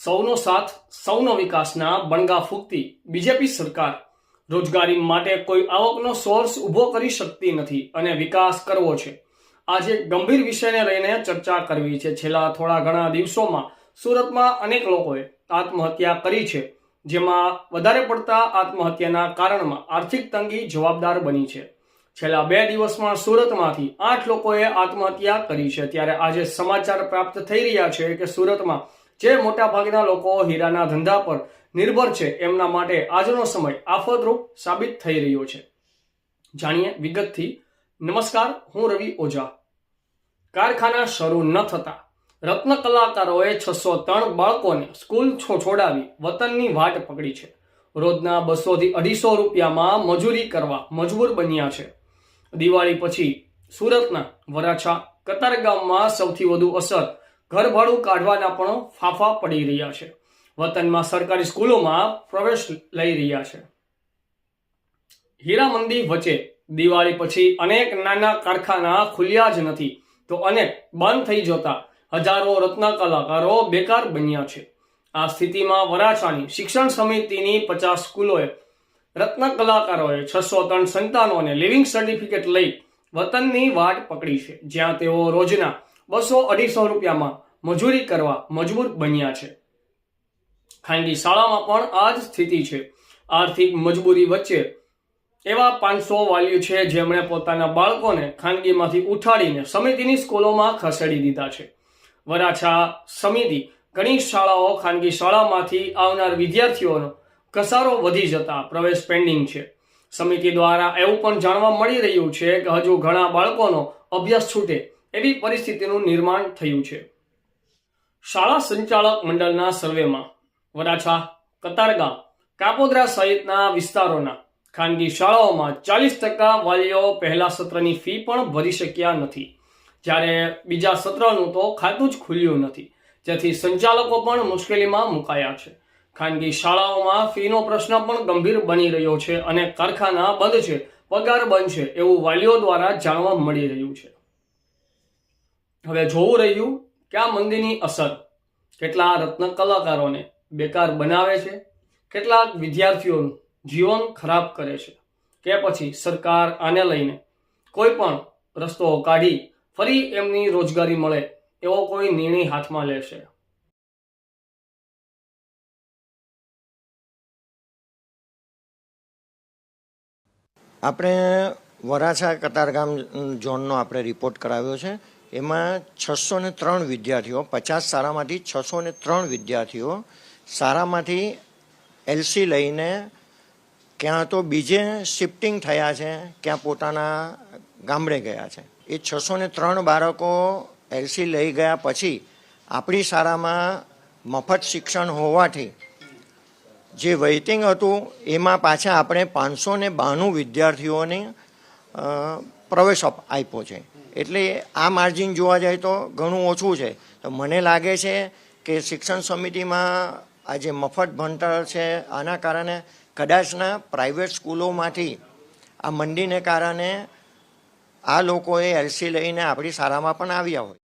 સૌનો સાથ સૌનો વિકાસના બણગા ફૂંકતી બીજેપી સરકાર રોજગારી માટે કોઈ આવકનો સોર્સ ઊભો કરી શકતી નથી અને વિકાસ કરવો છે। આજે ગંભીર વિષયને લઈને ચર્ચા કરવી છે। છેલ્લા થોડા ઘણા દિવસોમાં સુરતમાં અનેક લોકોએ આત્મહત્યા કરી છે, જેમાં વધારે પડતા આત્મહત્યાના કારણમાં આર્થિક તંગી જવાબદાર બની છે। છેલ્લા 2 દિવસમાં સુરતમાંથી 8 લોકોએ આત્મહત્યા કરી છે। ત્યારે આજે સમાચાર પ્રાપ્ત થઈ રહ્યા છે કે સુરતમાં જે મોટાભાગના લોકો હીરાના ધંધા પર નિર્ભર છે એમના માટે આજનો સમય આફતરૂપ સાબિત થઈ રહ્યો છે। જાણીએ વિગતથી। નમસ્કાર, હું રવિ ઓઝા। કારખાના શરૂ ન થતા રત્ન કલાકારોએ 603 બાળકોને સ્કૂલ છોડાવી વતનની વાટ પકડી છે। રોજના 200 થી 250 રૂપિયામાં મજૂરી કરવા મજબૂર બન્યા છે। દિવાળી પછી સુરતના વરાછા કતારગામમાં સૌથી વધુ અસર ઘરભાડું કાઢવાના પણ ફાફા પડી રહ્યા છે। વતનમાં સરકારી સ્કૂલોમાં પ્રવેશ લઈ રહ્યા છે। હીરામંદી વચ્ચે દિવાળી પછી અનેક નાના કારખાના ખુલ્યા જ નથી તો અનેક બંધ થઈ જતા હજારો રત્ન કલાકારો બેકાર બન્યા છે। આ સ્થિતિમાં વરાછાની શિક્ષણ સમિતિની 50 સ્કૂલોએ રત્ન કલાકારોએ 603 સંતાનોને લિવિંગ સર્ટિફિકેટ લઈ વતનની વાટ પકડી છે, જ્યાં તેઓ રોજના 200-250 રૂપિયામાં મજૂરી કરવા મજબૂર બન્યા છે। ખાનગી શાળામાં પણ આ જ સ્થિતિ છે। આર્થિક મજબૂરી વચ્ચે એવા 500 વાલીઓ છે જેમણે પોતાના બાળકોને ખાનગીમાંથી ઉઠાડીને સમિતિની સ્કૂલોમાં ખસેડી દીધા છે। વરાછા સમિતિ ઘણી શાળાઓ ખાનગી શાળામાંથી આવનાર વિદ્યાર્થીઓનો ઘસારો વધી જતા પ્રવેશ પેન્ડિંગ છે। સમિતિ દ્વારા એવું પણ જાણવા મળી રહ્યું છે કે હજુ ઘણા બાળકોનો અભ્યાસ છૂટે એવી પરિસ્થિતિનું નિર્માણ થયું છે। શાળા સંચાલક મંડળના સર્વેમાં વરાછા, કતારગામ, કાપોદ્રા સહિતના વિસ્તારોના ખાનગી શાળાઓમાં 40% વાલીઓ પહેલા સત્રની ફી પણ ભરી શક્યા નથી, જ્યારે બીજા સત્રનું તો ખાતું જ ખુલ્યું નથી, જેથી સંચાલકો પણ મુશ્કેલીમાં મુકાયા છે। ખાનગી શાળાઓમાં ફીનો પ્રશ્ન પણ ગંભીર બની રહ્યો છે અને કારખાના બંધ છે, પગાર બંધ છે એવું વાલીઓ દ્વારા જાણવા મળી રહ્યું છે। હવે જોવું રહ્યું કે આ મંદીની અસર કેટલા રત્ન કલાકારોને બેકાર બનાવે છે, કેટલાક વિદ્યાર્થીઓનું જીવન ખરાબ કરે છે, કે પછી સરકાર આને લઈને કોઈ પણ રસ્તો કાઢી ફરી એમની રોજગારી મળે એવો કોઈ નિર્ણય હાથમાં લેશે। આપણે વરાછા કતારગામ ઝોનનો આપણે રિપોર્ટ કરાવ્યો છે। એમાં 603 વિદ્યાર્થીઓ, 50 શાળામાંથી 603 વિદ્યાર્થીઓ શાળામાંથી એલસી લઈને ક્યાં તો બીજે શિફ્ટિંગ થયા છે, ક્યાં પોતાના ગામડે ગયા છે। એ 603 બાળકો એલસી લઈ ગયા પછી આપણી શાળામાં મફત શિક્ષણ હોવાથી જે વેઇટિંગ હતું એમાં પાછા આપણે 592 વિદ્યાર્થીઓને પ્રવેશ આપ્યો છે। એટલે આ માર્જિન જોવા જાય તો ઘણું ઓછું છે। તો મને લાગે છે કે શિક્ષણ સમિતિમાં આ જે મફત ભણતર છે આના કારણે કદાચના પ્રાઇવેટ સ્કૂલોમાંથી આ મંદીને કારણે આ લોકોએ એલસી લઈને આપણી શાળામાં પણ આવ્યા હોય।